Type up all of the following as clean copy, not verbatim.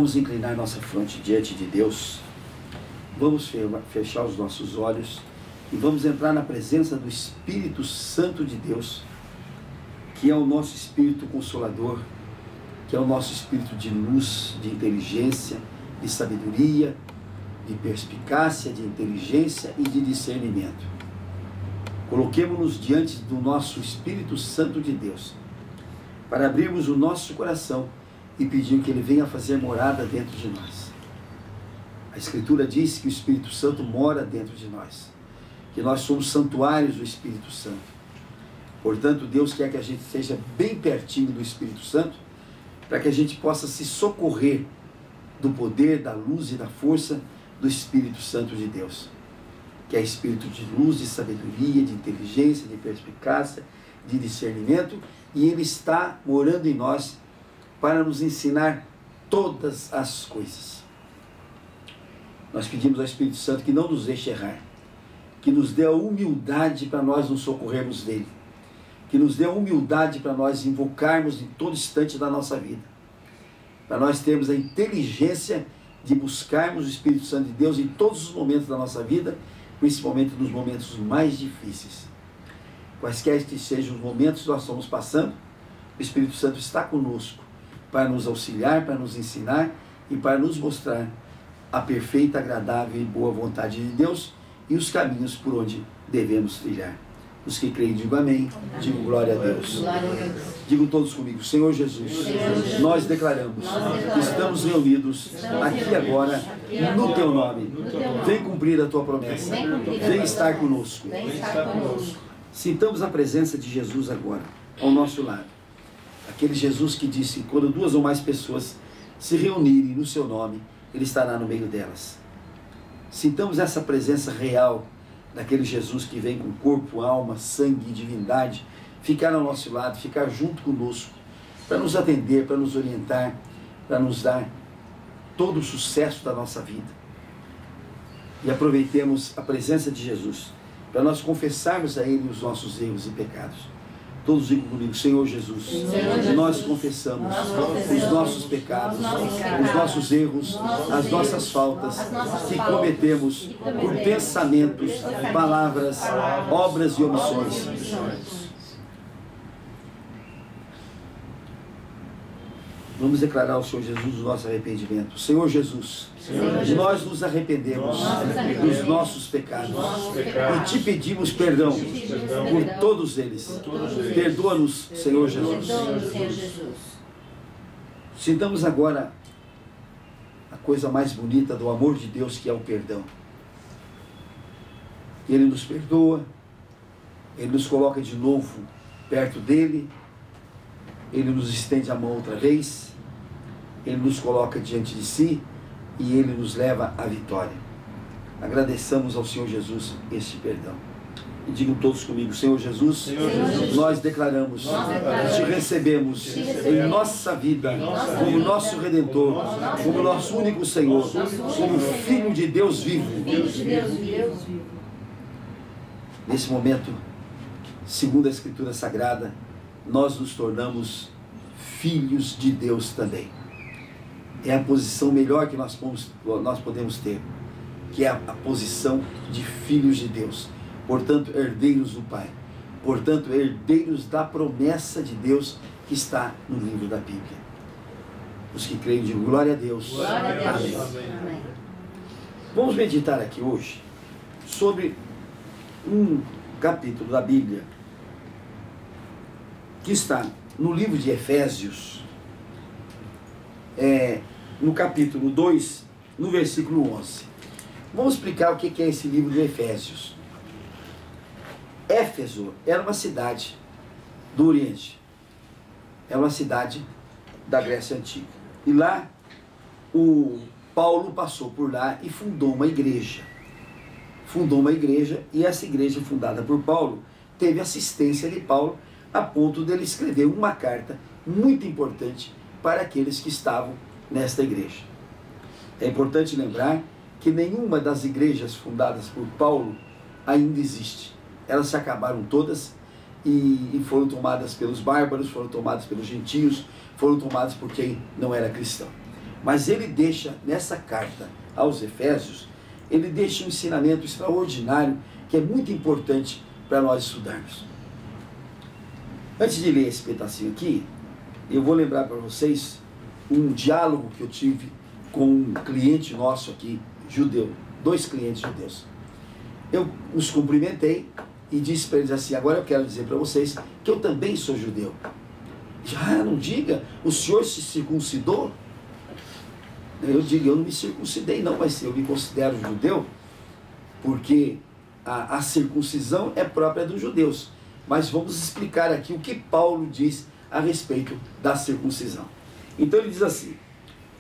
Vamos inclinar nossa fronte diante de Deus. Vamos fechar os nossos olhos e vamos entrar na presença do Espírito Santo de Deus, que é o nosso Espírito Consolador, que é o nosso Espírito de luz, de inteligência, de sabedoria, de perspicácia, de inteligência e de discernimento. Coloquemo-nos diante do nosso Espírito Santo de Deus, para abrirmos o nosso coração e pedir que Ele venha fazer morada dentro de nós. A Escritura diz que o Espírito Santo mora dentro de nós, que nós somos santuários do Espírito Santo. Portanto, Deus quer que a gente esteja bem pertinho do Espírito Santo, para que a gente possa se socorrer do poder, da luz e da força do Espírito Santo de Deus, que é Espírito de luz, de sabedoria, de inteligência, de perspicácia, de discernimento, e Ele está morando em nós para nos ensinar todas as coisas. Nós pedimos ao Espírito Santo que não nos deixe errar, que nos dê a humildade para nós nos socorrermos dele, que nos dê a humildade para nós invocarmos em todo instante da nossa vida, para nós termos a inteligência de buscarmos o Espírito Santo de Deus em todos os momentos da nossa vida, principalmente nos momentos mais difíceis. Quaisquer que sejam os momentos que nós estamos passando, o Espírito Santo está conosco para nos auxiliar, para nos ensinar e para nos mostrar a perfeita, agradável e boa vontade de Deus e os caminhos por onde devemos trilhar. Os que creem, digam amém. Digo glória a Deus. Digam todos comigo: Senhor Jesus, nós declaramos que estamos reunidos aqui agora no Teu nome. Vem cumprir a Tua promessa. Vem estar conosco. Sintamos a presença de Jesus agora, ao nosso lado. Aquele Jesus que disse: quando duas ou mais pessoas se reunirem no Seu nome, Ele estará no meio delas. Sintamos essa presença real daquele Jesus que vem com corpo, alma, sangue e divindade, ficar ao nosso lado, ficar junto conosco, para nos atender, para nos orientar, para nos dar todo o sucesso da nossa vida. E aproveitemos a presença de Jesus, para nós confessarmos a Ele os nossos erros e pecados. Todos digam comigo: Senhor Jesus, nós confessamos os nossos pecados, os nossos erros, as nossas faltas que cometemos por pensamentos, palavras, obras e omissões. Vamos declarar ao Senhor Jesus o nosso arrependimento. Senhor Jesus, nós nos arrependemos dos nossos pecados e Te pedimos perdão por todos eles. Perdoa-nos, Senhor Jesus. Sintamos agora a coisa mais bonita do amor de Deus, que é o perdão. Ele nos perdoa, Ele nos coloca de novo perto dEle, Ele nos estende a mão outra vez, Ele nos coloca diante de si e Ele nos leva à vitória. Agradeçamos ao Senhor Jesus este perdão. E digam todos comigo: Senhor Jesus, nós declaramos, Te recebemos em nossa vida como nosso Redentor, como nosso único Senhor, como Filho de Deus vivo. Nesse momento, segundo a Escritura Sagrada, nós nos tornamos filhos de Deus também. É a posição melhor que nós podemos ter, que é a posição de filhos de Deus. Portanto, herdeiros do Pai. Portanto, herdeiros da promessa de Deus que está no livro da Bíblia. Os que creem, digam glória a Deus. Glória a Deus. Amém. Amém. Vamos meditar aqui hoje sobre um capítulo da Bíblia que está no livro de Efésios, no capítulo 2, no versículo 11. Vamos explicar o que é esse livro de Efésios. Éfeso era uma cidade do Oriente, era uma cidade da Grécia Antiga. E lá, o Paulo passou por lá e fundou uma igreja. E essa igreja fundada por Paulo teve assistência de Paulo, a ponto dele escrever uma carta muito importante para aqueles que estavam nesta igreja. É importante lembrar que nenhuma das igrejas fundadas por Paulo ainda existe. Elas se acabaram todas e foram tomadas pelos bárbaros, foram tomadas pelos gentios, foram tomadas por quem não era cristão. Mas ele deixa, nessa carta aos Efésios, ele deixa um ensinamento extraordinário, que é muito importante para nós estudarmos. Antes de ler esse pedacinho aqui, eu vou lembrar para vocês um diálogo que eu tive com um cliente nosso aqui, judeu, 2 clientes judeus. Eu os cumprimentei e disse para eles assim: agora eu quero dizer para vocês que eu também sou judeu. Já não diga, o senhor se circuncidou? Eu digo, eu não me circuncidei não, mas eu me considero judeu, porque a circuncisão é própria dos judeus. Mas vamos explicar aqui o que Paulo diz a respeito da circuncisão. Então ele diz assim: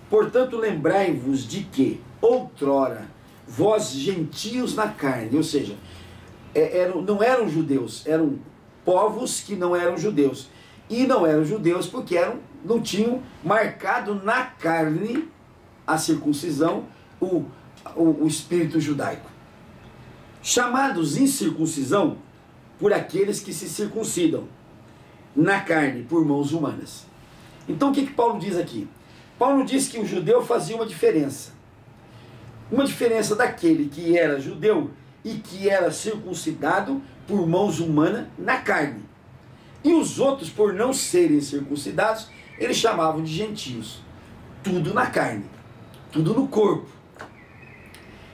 portanto lembrai-vos de que outrora vós gentios na carne, ou seja, não eram judeus, eram povos que não eram judeus, e não eram judeus porque não tinham marcado na carne a circuncisão, o espírito judaico, chamados incircuncisão por aqueles que se circuncidam na carne por mãos humanas. Então o que Paulo diz aqui? Paulo diz que o judeu fazia uma diferença daquele que era judeu e que era circuncidado por mãos humanas na carne, e os outros, por não serem circuncidados, eles chamavam de gentios. Tudo na carne, tudo no corpo.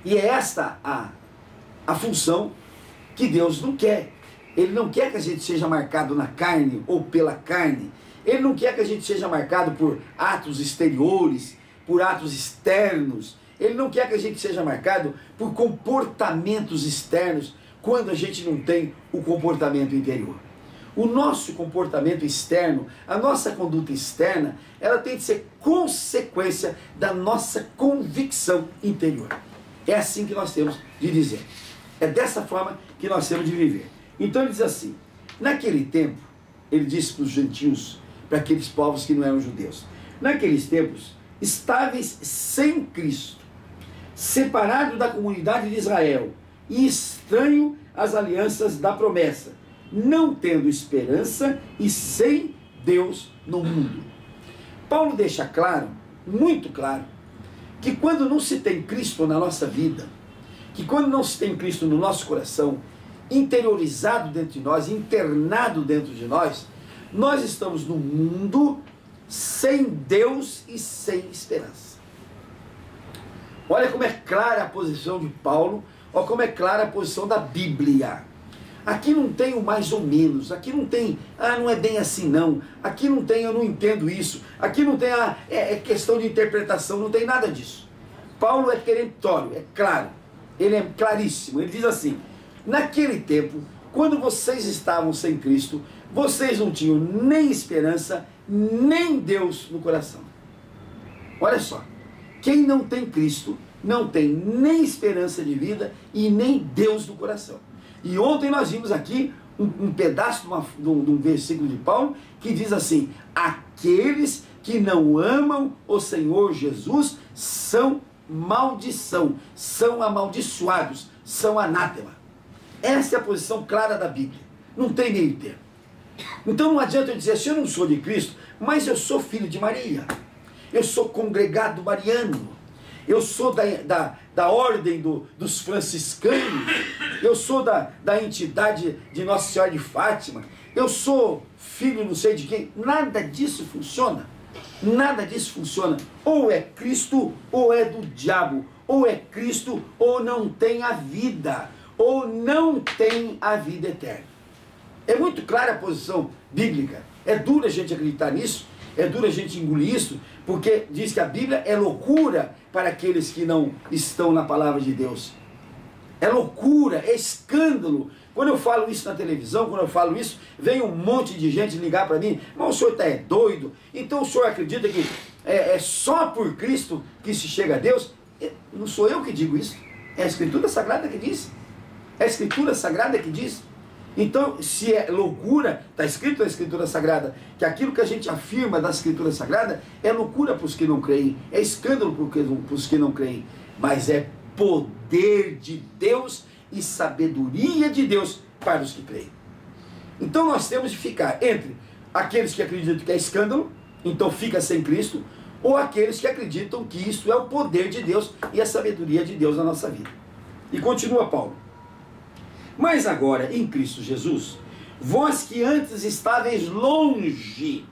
E é esta a função que Deus não quer. Ele não quer que a gente seja marcado na carne ou pela carne. Ele não quer que a gente seja marcado por atos exteriores, por atos externos. Ele não quer que a gente seja marcado por comportamentos externos, quando a gente não tem o comportamento interior. O nosso comportamento externo, a nossa conduta externa, ela tem que ser consequência da nossa convicção interior. É assim que nós temos de dizer. É dessa forma que nós temos de viver. Então ele diz assim: naquele tempo, ele disse para os gentios, para aqueles povos que não eram judeus, naqueles tempos, estáveis sem Cristo, separado da comunidade de Israel e estranho às alianças da promessa, não tendo esperança e sem Deus no mundo. Paulo deixa claro, muito claro, que quando não se tem Cristo na nossa vida, que quando não se tem Cristo no nosso coração, interiorizado dentro de nós, internado dentro de nós, nós estamos no mundo sem Deus e sem esperança. Olha como é clara a posição de Paulo, olha como é clara a posição da Bíblia. Aqui não tem o mais ou menos, aqui não tem, não é bem assim não, aqui não tem, eu não entendo isso, aqui não tem, é questão de interpretação, não tem nada disso. Paulo é perentório, é claro, ele é claríssimo, ele diz assim: naquele tempo, quando vocês estavam sem Cristo, vocês não tinham nem esperança, nem Deus no coração. Olha só, quem não tem Cristo, não tem nem esperança de vida e nem Deus no coração. E ontem nós vimos aqui um pedaço de um versículo de Paulo que diz assim: aqueles que não amam o Senhor Jesus são maldição, são amaldiçoados, são anátema. Essa é a posição clara da Bíblia, não tem meio termo. Então não adianta eu dizer assim: eu não sou de Cristo, mas eu sou filho de Maria, eu sou congregado mariano, eu sou da ordem dos franciscanos, eu sou da entidade de Nossa Senhora de Fátima, eu sou filho não sei de quem. Nada disso funciona, nada disso funciona. Ou é Cristo ou é do diabo, ou é Cristo ou não tem a vida, ou não tem a vida eterna. É muito clara a posição bíblica. É duro a gente acreditar nisso, é duro a gente engolir isso, porque diz que a Bíblia é loucura para aqueles que não estão na palavra de Deus. É loucura, é escândalo. Quando eu falo isso na televisão, quando eu falo isso, vem um monte de gente ligar para mim: mas o senhor está doido? Então o senhor acredita que é só por Cristo que se chega a Deus? Não sou eu que digo isso, é a Escritura Sagrada que diz. É a Escritura Sagrada que diz. Então, se é loucura, está escrito na Escritura Sagrada, que aquilo que a gente afirma da Escritura Sagrada é loucura para os que não creem, é escândalo para os que não creem, mas é poder de Deus e sabedoria de Deus para os que creem. Então nós temos de ficar entre aqueles que acreditam que é escândalo, então fica sem Cristo, ou aqueles que acreditam que isso é o poder de Deus e a sabedoria de Deus na nossa vida. E continua Paulo. Mas agora, em Cristo Jesus, vós que antes estáveis longe,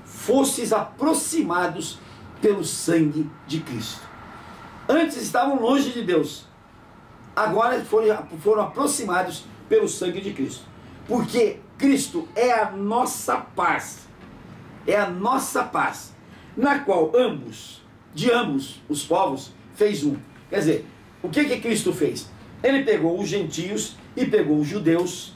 fostes aproximados pelo sangue de Cristo. Antes estavam longe de Deus, agora foram aproximados pelo sangue de Cristo. Porque Cristo é a nossa paz. É a nossa paz, na qual de ambos os povos, fez um. Quer dizer, o que Cristo fez? Ele pegou os gentios e pegou os judeus,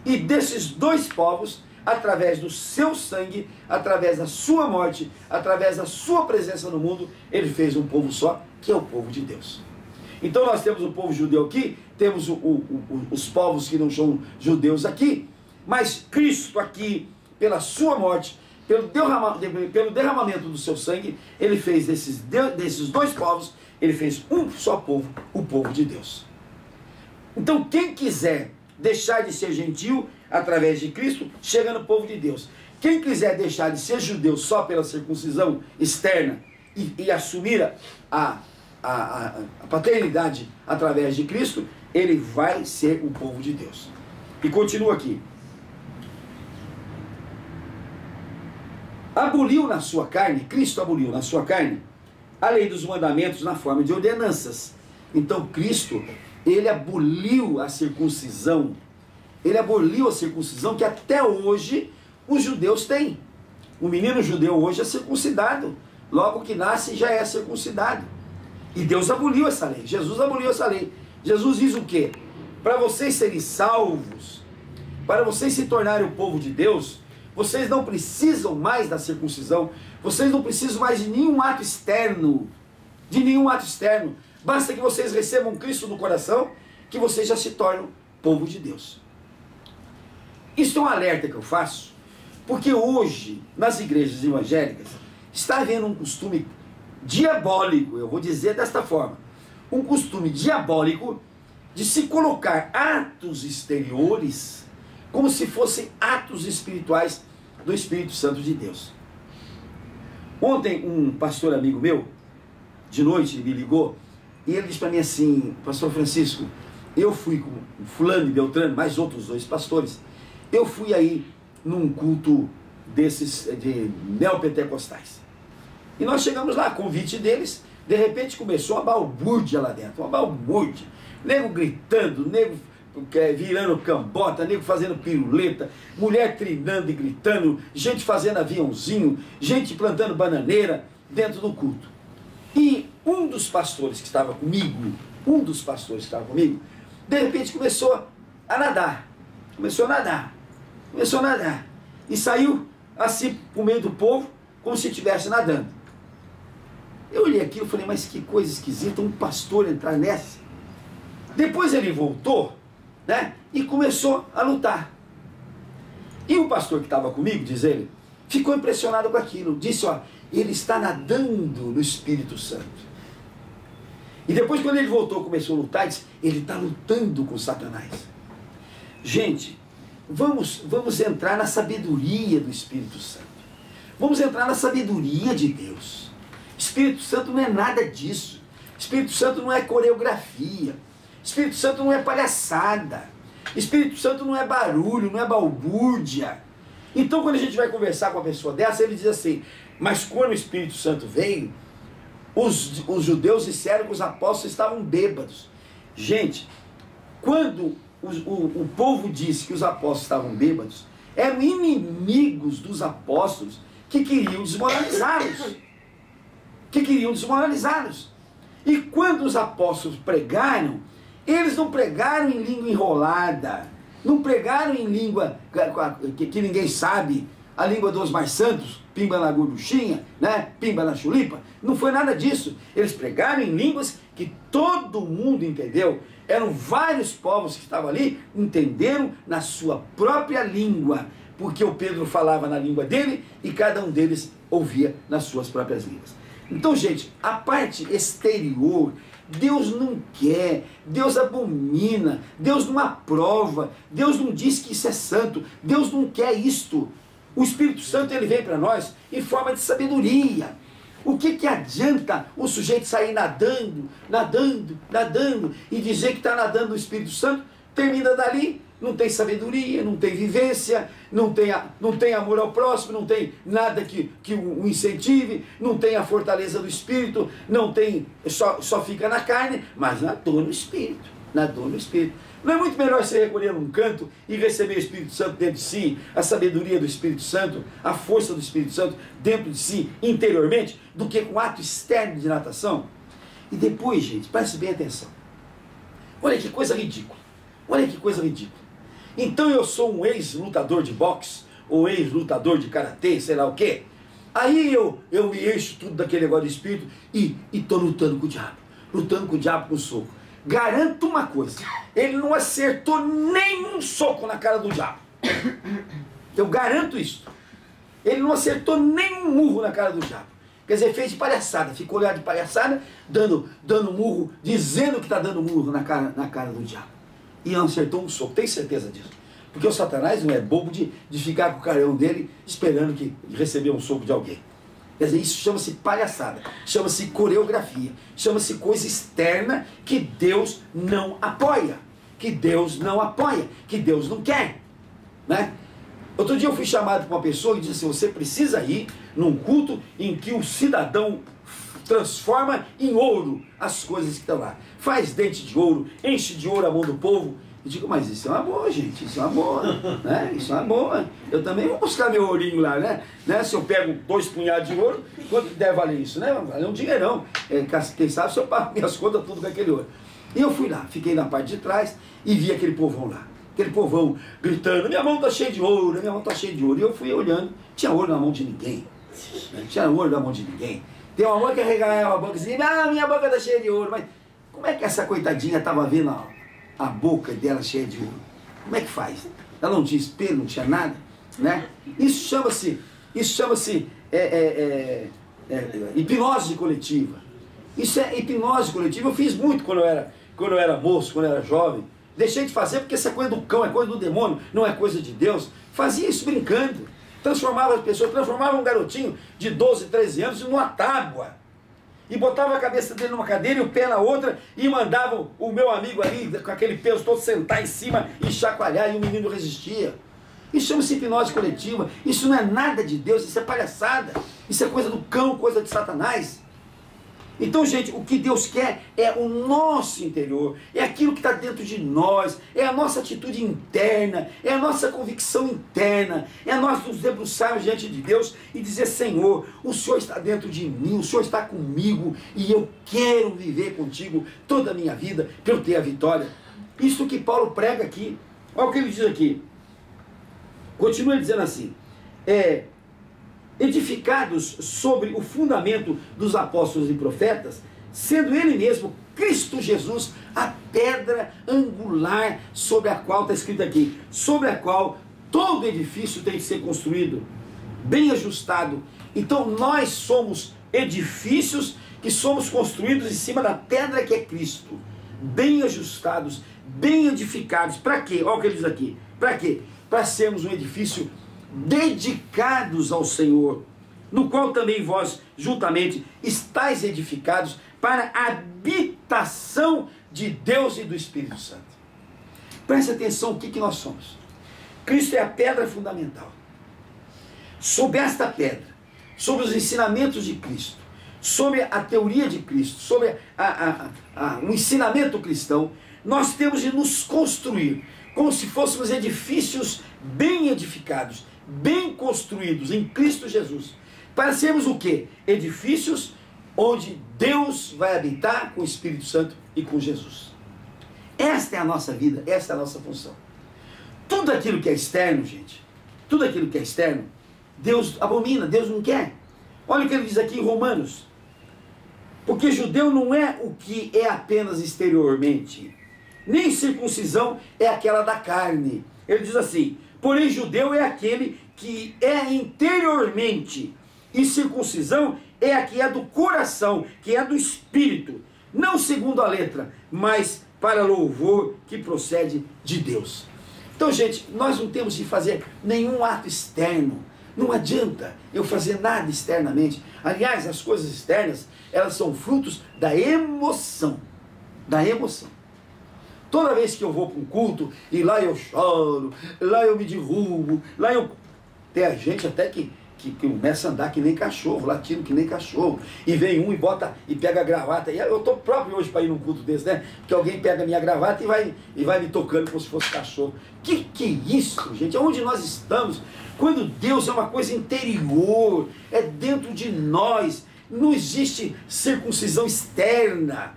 e desses dois povos, através do seu sangue, através da sua morte, através da sua presença no mundo, ele fez um povo só, que é o povo de Deus. Então nós temos o povo judeu aqui, temos os povos que não são judeus aqui, mas Cristo aqui, pela sua morte, pelo derramamento do seu sangue, ele fez desses dois povos, ele fez um só povo, o povo de Deus. Então quem quiser deixar de ser gentil através de Cristo, chega no povo de Deus. Quem quiser deixar de ser judeu só pela circuncisão externa e assumir a paternidade através de Cristo, ele vai ser o povo de Deus. E continua aqui. Aboliu na sua carne, Cristo aboliu na sua carne, a lei dos mandamentos na forma de ordenanças. Então Cristo, ele aboliu a circuncisão. Ele aboliu a circuncisão que até hoje os judeus têm. O menino judeu hoje é circuncidado. Logo que nasce já é circuncidado. E Deus aboliu essa lei. Jesus aboliu essa lei. Jesus diz o quê? Para vocês serem salvos, para vocês se tornarem o povo de Deus, vocês não precisam mais da circuncisão. Vocês não precisam mais de nenhum ato externo. De nenhum ato externo. Basta que vocês recebam Cristo no coração, que vocês já se tornam povo de Deus. Isso é um alerta que eu faço, porque hoje, nas igrejas evangélicas, está havendo um costume diabólico, eu vou dizer desta forma, um costume diabólico de se colocar atos exteriores como se fossem atos espirituais do Espírito Santo de Deus. Ontem um pastor amigo meu, de noite, me ligou, e ele disse para mim assim: pastor Francisco, eu fui com fulano e Beltrano, mais outros dois pastores, eu fui aí num culto desses de neopentecostais. E nós chegamos lá, convite deles, de repente começou uma balbúrdia lá dentro, uma balbúrdia, nego gritando, nego virando cambota, nego fazendo piruleta, mulher trinando e gritando, gente fazendo aviãozinho, gente plantando bananeira dentro do culto. E um dos pastores que estava comigo, de repente começou a nadar, e saiu assim pro meio do povo, como se estivesse nadando. Eu olhei aquilo e falei, mas que coisa esquisita, um pastor entrar nessa. Depois ele voltou, né, e começou a lutar. E o pastor que estava comigo, diz ele, ficou impressionado com aquilo. Disse, ó, ele está nadando no Espírito Santo. E depois, quando ele voltou, começou a lutar, disse, ele está lutando com Satanás. Gente, vamos entrar na sabedoria do Espírito Santo. Vamos entrar na sabedoria de Deus. Espírito Santo não é nada disso. Espírito Santo não é coreografia. Espírito Santo não é palhaçada. Espírito Santo não é barulho, não é balbúrdia. Então, quando a gente vai conversar com uma pessoa dessa, ele diz assim, mas quando o Espírito Santo veio, os judeus disseram que os apóstolos estavam bêbados. Gente, quando o povo disse que os apóstolos estavam bêbados, eram inimigos dos apóstolos que queriam desmoralizá-los. E quando os apóstolos pregaram, eles não pregaram em língua enrolada, não pregaram em língua que ninguém sabe, a língua dos mais santos, pimba na gorduchinha, né? Pimba na chulipa. Não foi nada disso. Eles pregaram em línguas que todo mundo entendeu. Eram vários povos que estavam ali, entenderam na sua própria língua, porque o Pedro falava na língua dele e cada um deles ouvia nas suas próprias línguas. Então, gente, a parte exterior, Deus não quer, Deus abomina, Deus não aprova, Deus não diz que isso é santo, Deus não quer isto. O Espírito Santo, ele vem para nós em forma de sabedoria. O que adianta o sujeito sair nadando, nadando, nadando e dizer que está nadando no Espírito Santo, termina dali, não tem sabedoria, não tem vivência, não tem amor ao próximo, não tem nada que o incentive, não tem a fortaleza do Espírito, não tem, só fica na carne, mas nadou no Espírito, nadou no Espírito. Não é muito melhor você recolher num canto e receber o Espírito Santo dentro de si, a sabedoria do Espírito Santo, a força do Espírito Santo dentro de si, interiormente, do que com ato externo de natação? E depois, gente, preste bem atenção. Olha que coisa ridícula. Olha que coisa ridícula. Então eu sou um ex-lutador de boxe, ou ex-lutador de karatê, sei lá o quê. Aí eu me encho tudo daquele negócio de espírito e estou lutando com o diabo. Lutando com o diabo com soco. Garanto uma coisa, ele não acertou nenhum soco na cara do diabo. Eu garanto isso. Ele não acertou nenhum murro na cara do diabo. Quer dizer, fez de palhaçada, ficou olhando de palhaçada, dando murro, dizendo que está dando murro na cara do diabo. E não acertou um soco, tenho certeza disso. Porque o Satanás não é bobo de ficar com o carão dele esperando que receber um soco de alguém. Quer dizer, isso chama-se palhaçada, chama-se coreografia, chama-se coisa externa que Deus não apoia, que Deus não apoia, que Deus não quer, né? Outro dia eu fui chamado por uma pessoa e disse assim: você precisa ir num culto em que o cidadão transforma em ouro as coisas que estão lá, faz dente de ouro, enche de ouro a mão do povo. Eu digo, mas isso é uma boa, gente, isso é uma boa, né? Isso é uma boa. Eu também vou buscar meu ourinho lá, né? Se eu pego 2 punhados de ouro, quanto deve valer isso, né? Vai valer um dinheirão. Quem sabe se eu pago minhas contas tudo com aquele ouro. E eu fui lá, fiquei na parte de trás e vi aquele povão lá. Aquele povão gritando, minha mão está cheia de ouro, minha mão está cheia de ouro. E eu fui olhando, tinha ouro na mão de ninguém. Não tinha ouro na mão de ninguém. Tem uma mão que arregalava a boca e dizia, minha boca está cheia de ouro. Mas como é que essa coitadinha estava vendo a boca dela cheia de ouro? Como é que faz? Ela não tinha espelho, não tinha nada, né? Isso chama-se hipnose coletiva. Isso é hipnose coletiva. Eu fiz muito quando eu era moço, quando eu era jovem. Deixei de fazer porque essa coisa do cão é coisa do demônio, não é coisa de Deus. Fazia isso brincando. Transformava as pessoas, transformava um garotinho de 12, 13 anos numa tábua. E botava a cabeça dele numa cadeira e o pé na outra e mandava o meu amigo ali, com aquele peso todo, sentar em cima e chacoalhar, e o menino resistia. Isso chama-se hipnose coletiva. Isso não é nada de Deus, isso é palhaçada. Isso é coisa do cão, coisa de Satanás. Então, gente, o que Deus quer é o nosso interior, é aquilo que está dentro de nós, é a nossa atitude interna, é a nossa convicção interna, é nós nos debruçarmos diante de Deus e dizer, Senhor, o Senhor está dentro de mim, o Senhor está comigo e eu quero viver contigo toda a minha vida para eu ter a vitória. Isso que Paulo prega aqui. Olha o que ele diz aqui. Continua dizendo assim, edificados sobre o fundamento dos apóstolos e profetas, sendo ele mesmo, Cristo Jesus, a pedra angular sobre a qual, está escrito aqui, sobre a qual todo edifício tem que ser construído, bem ajustado. Então nós somos edifícios que somos construídos em cima da pedra que é Cristo, bem ajustados, bem edificados. Para quê? Olha o que ele diz aqui. Para quê? Para sermos um edifício dedicados ao Senhor, no qual também vós juntamente estáis edificados para a habitação de Deus e do Espírito Santo. Preste atenção o que nós somos. Cristo é a pedra fundamental. Sob esta pedra, sobre os ensinamentos de Cristo, sobre a teoria de Cristo, sobre o ensinamento cristão, nós temos de nos construir como se fôssemos edifícios bem edificados, bem construídos em Cristo Jesus, para sermos o quê? Edifícios onde Deus vai habitar com o Espírito Santo e com Jesus. Esta é a nossa vida, esta é a nossa função. Tudo aquilo que é externo, gente, tudo aquilo que é externo, Deus abomina, Deus não quer. Olha o que ele diz aqui em Romanos. Porque judeu não é o que é apenas exteriormente, nem circuncisão é aquela da carne. Ele diz assim, porém judeu é aquele que é interiormente, e circuncisão é a que é do coração, que é do espírito, não segundo a letra, mas para louvor que procede de Deus. Então, gente, nós não temos de fazer nenhum ato externo Não adianta eu fazer nada externamente. Aliás, as coisas externas, elas são frutos da emoção. Da emoção. Toda vez que eu vou para um culto, e lá eu choro, lá eu me derrubo, lá eu... Tem a gente até que começa a andar que nem cachorro, latindo que nem cachorro, e vem um e bota, e pega a gravata, e eu estou próprio hoje para ir num culto desse, né? Porque alguém pega a minha gravata e vai me tocando como se fosse cachorro. Que é isso, gente? Onde nós estamos? Quando Deus é uma coisa interior, é dentro de nós, não existe circuncisão externa.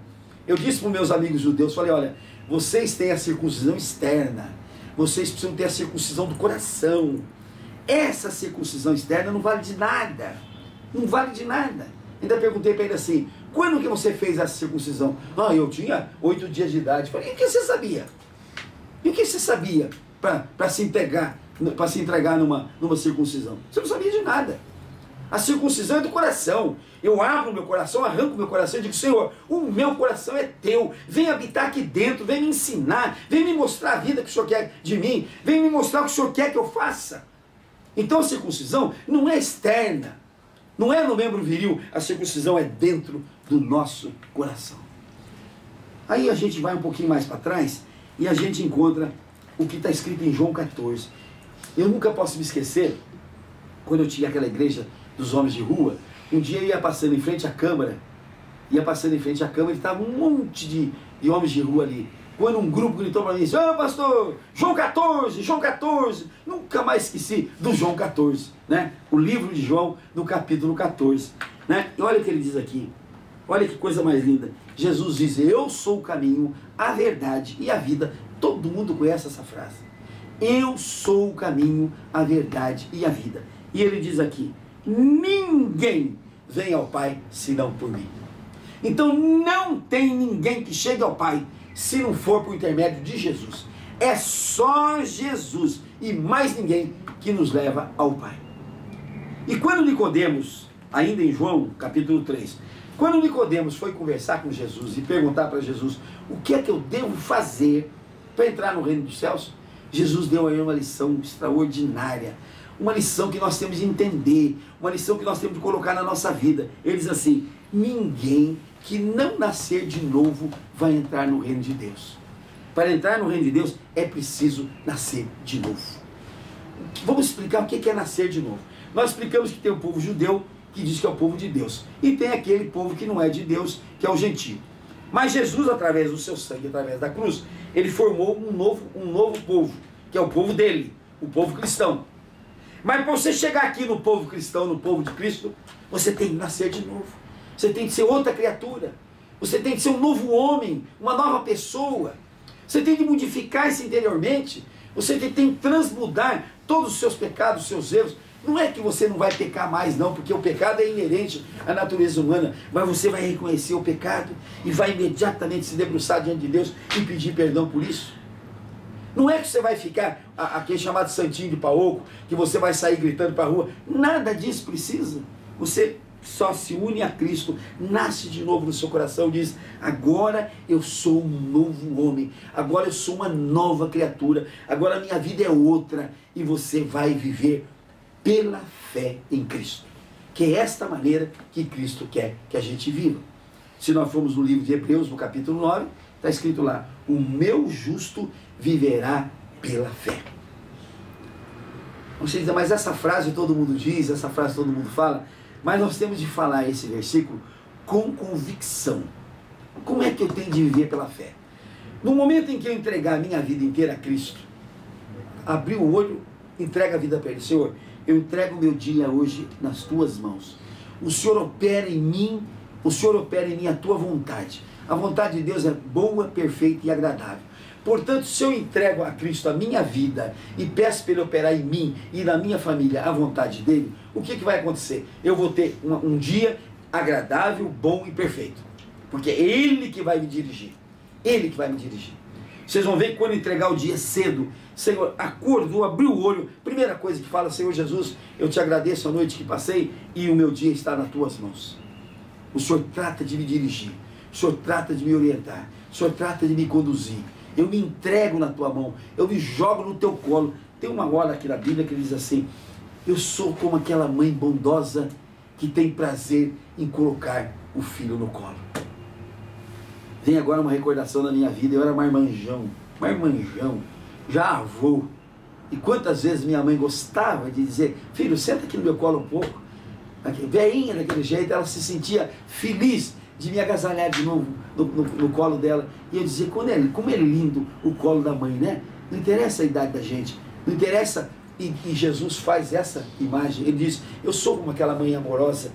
Eu disse para os meus amigos judeus, falei, olha, vocês têm a circuncisão externa, vocês precisam ter a circuncisão do coração. Essa circuncisão externa não vale de nada. Não vale de nada. Ainda perguntei para ele assim, quando que você fez essa circuncisão? Ah, eu tinha 8 dias de idade. Falei, e o que você sabia? E o que você sabia para se entregar numa circuncisão? Você não sabia de nada. A circuncisão é do coração. Eu abro o meu coração, arranco o meu coração e digo, Senhor, o meu coração é teu. Vem habitar aqui dentro, vem me ensinar, vem me mostrar a vida que o Senhor quer de mim, vem me mostrar o que o Senhor quer que eu faça. Então a circuncisão não é externa, não é no membro viril, a circuncisão é dentro do nosso coração. Aí a gente vai um pouquinho mais para trás e a gente encontra o que está escrito em João 14. Eu nunca posso me esquecer, quando eu tinha aquela igreja dos homens de rua, um dia eu ia passando em frente à câmara, e estava um monte de homens de rua ali. Quando um grupo gritou para mim, ô pastor, João 14, nunca mais esqueci do João 14, né? O livro de João, no capítulo 14, né? E olha o que ele diz aqui, olha que coisa mais linda. Jesus diz, eu sou o caminho, a verdade e a vida. Todo mundo conhece essa frase. Eu sou o caminho, a verdade e a vida. E ele diz aqui, ninguém vem ao Pai senão por mim. Então não tem ninguém que chegue ao Pai se não for por intermédio de Jesus. É só Jesus e mais ninguém que nos leva ao Pai. E quando Nicodemos, ainda em João capítulo 3, quando Nicodemos foi conversar com Jesus e perguntar para Jesus o que é que eu devo fazer para entrar no reino dos céus, Jesus deu a ele uma lição extraordinária, uma lição que nós temos de entender, uma lição que nós temos de colocar na nossa vida. Ele diz assim, ninguém que não nascer de novo vai entrar no reino de Deus. Para entrar no reino de Deus é preciso nascer de novo. Vamos explicar o que é nascer de novo. Nós explicamos que tem o povo judeu, que diz que é o povo de Deus, e tem aquele povo que não é de Deus, que é o gentio. Mas Jesus, através do seu sangue, através da cruz, ele formou um novo povo, que é o povo dele, o povo cristão. Mas para você chegar aqui no povo cristão, no povo de Cristo, você tem que nascer de novo. Você tem que ser outra criatura. Você tem que ser um novo homem, uma nova pessoa. Você tem que modificar-se interiormente. Você tem que transmudar todos os seus pecados, os seus erros. Não é que você não vai pecar mais, não, porque o pecado é inerente à natureza humana, mas você vai reconhecer o pecado e vai imediatamente se debruçar diante de Deus e pedir perdão por isso. Não é que você vai ficar aquele chamado santinho de paoco, que você vai sair gritando para a rua. Nada disso precisa. Você só se une a Cristo, nasce de novo no seu coração, diz, agora eu sou um novo homem, agora eu sou uma nova criatura, agora a minha vida é outra, e você vai viver pela fé em Cristo, que é esta maneira que Cristo quer que a gente viva. Se nós formos no livro de Hebreus, no capítulo 9, está escrito lá, o meu justo viverá pela fé. Você diz, mas essa frase todo mundo diz, essa frase todo mundo fala, mas nós temos de falar esse versículo com convicção. Como é que eu tenho de viver pela fé? No momento em que eu entregar a minha vida inteira a Cristo, abrir o olho, entrega a vida para Ele. Senhor, eu entrego o meu dia hoje nas Tuas mãos. O Senhor opera em mim, o Senhor opera em mim a Tua vontade. A vontade de Deus é boa, perfeita e agradável. Portanto, se eu entrego a Cristo a minha vida e peço para Ele operar em mim e na minha família a vontade dEle, o que vai acontecer? Eu vou ter um dia agradável, bom e perfeito. Porque é Ele que vai me dirigir. Ele que vai me dirigir. Vocês vão ver que quando entregar o dia cedo, Senhor, acordou, abriu o olho, primeira coisa que fala, Senhor Jesus, eu te agradeço a noite que passei e o meu dia está nas Tuas mãos. O Senhor trata de me dirigir. O Senhor trata de me orientar. O Senhor trata de me conduzir. Eu me entrego na Tua mão, eu me jogo no Teu colo. Tem uma hora aqui na Bíblia que diz assim, Eu sou como aquela mãe bondosa que tem prazer em colocar o filho no colo. Vem agora uma recordação da minha vida. Eu era marmanjão, já avô. E quantas vezes minha mãe gostava de dizer: filho, senta aqui no meu colo um pouco. Veinha daquele jeito, ela se sentia feliz de me agasalhar de novo no colo dela. E eu dizia: como é lindo o colo da mãe, né? Não interessa a idade da gente, não interessa. E Jesus faz essa imagem. Ele diz: eu sou como aquela mãe amorosa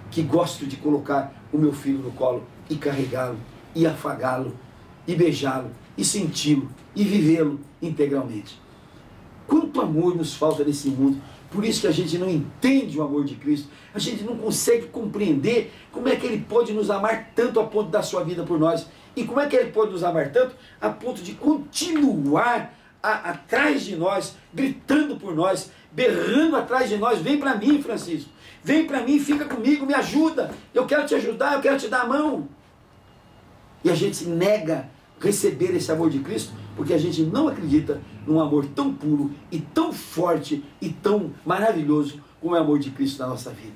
que gosto de colocar o meu filho no colo e carregá-lo, e afagá-lo, e beijá-lo, e senti-lo, e vivê-lo integralmente. Quanto amor nos falta nesse mundo. Por isso que a gente não entende o amor de Cristo. A gente não consegue compreender como é que Ele pode nos amar tanto a ponto da sua vida por nós. E como é que Ele pode nos amar tanto a ponto de continuar atrás de nós, gritando por nós, berrando atrás de nós: vem para mim, Francisco, vem para mim, fica comigo, me ajuda, eu quero te ajudar, eu quero te dar a mão. E a gente se nega a receber esse amor de Cristo, porque a gente não acredita num amor tão puro e tão forte e tão maravilhoso como é o amor de Cristo na nossa vida.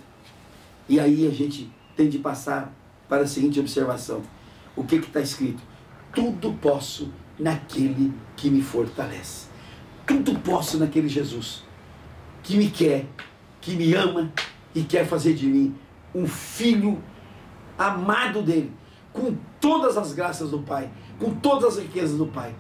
E aí a gente tem de passar para a seguinte observação: o que está escrito? Tudo posso naquele que me fortalece. Tudo posso naquele Jesus que me quer, que me ama e quer fazer de mim um filho amado dele, com todas as graças do Pai, com todas as riquezas do Pai.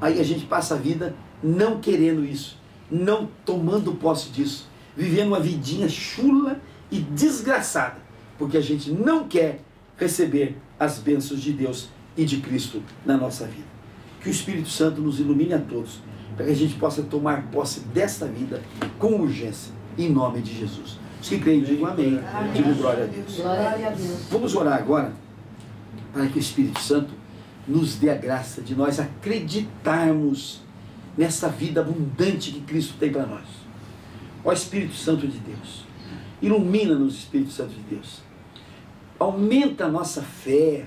Aí a gente passa a vida não querendo isso, não tomando posse disso, vivendo uma vidinha chula e desgraçada, porque a gente não quer receber as bênçãos de Deus e de Cristo na nossa vida. Que o Espírito Santo nos ilumine a todos, para que a gente possa tomar posse desta vida com urgência, em nome de Jesus. Os que creem, digam amém. Digo glória a Deus. Glória a Deus. Vamos orar agora para que o Espírito Santo nos dê a graça de nós acreditarmos nessa vida abundante que Cristo tem para nós. Ó Espírito Santo de Deus, ilumina-nos, Espírito Santo de Deus. Aumenta a nossa fé,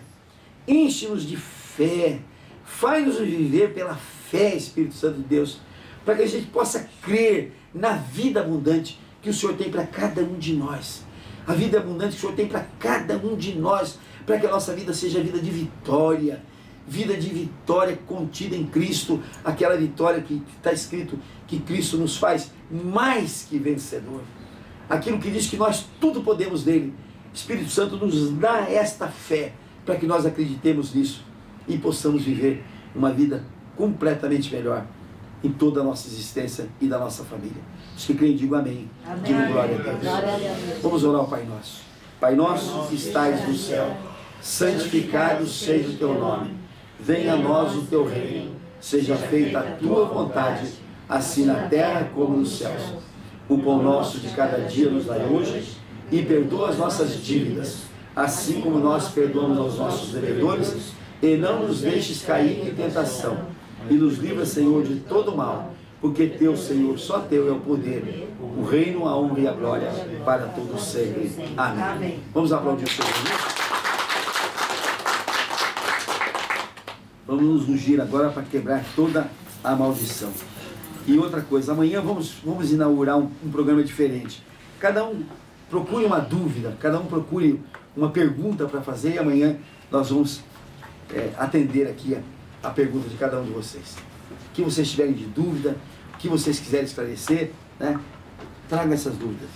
enche-nos de fé, faz-nos viver pela fé, Espírito Santo de Deus, para que a gente possa crer na vida abundante que o Senhor tem para cada um de nós. A vida abundante que o Senhor tem para cada um de nós, para que a nossa vida seja vida de vitória contida em Cristo, aquela vitória que está escrito que Cristo nos faz mais que vencedor. Aquilo que diz que nós tudo podemos nele. Espírito Santo nos dá esta fé para que nós acreditemos nisso e possamos viver uma vida completamente melhor em toda a nossa existência e da nossa família. Os que creem, digam amém. Amém. Digo glória a Deus. Glória a Deus. Vamos orar ao Pai Nosso. Pai nosso que estais no céu, santificado seja o teu nome. Venha a nós o teu reino. Seja feita a tua vontade, assim na terra como nos céus. O pão nosso de cada dia nos dai hoje, e perdoa as nossas dívidas, assim como nós perdoamos aos nossos devedores, e não nos deixes cair em tentação, e nos livra, Senhor, de todo mal, porque teu, Senhor, só teu é o poder, o reino, a honra e a glória para todos sempre. Amém. Vamos aplaudir o Senhor. Vamos nos ungir agora para quebrar toda a maldição. E outra coisa, amanhã vamos inaugurar um programa diferente. Cada um procure uma dúvida, cada um procure uma pergunta para fazer, e amanhã nós vamos atender aqui a pergunta de cada um de vocês. O que vocês tiverem de dúvida, o que vocês quiserem esclarecer, né? Traga essas dúvidas.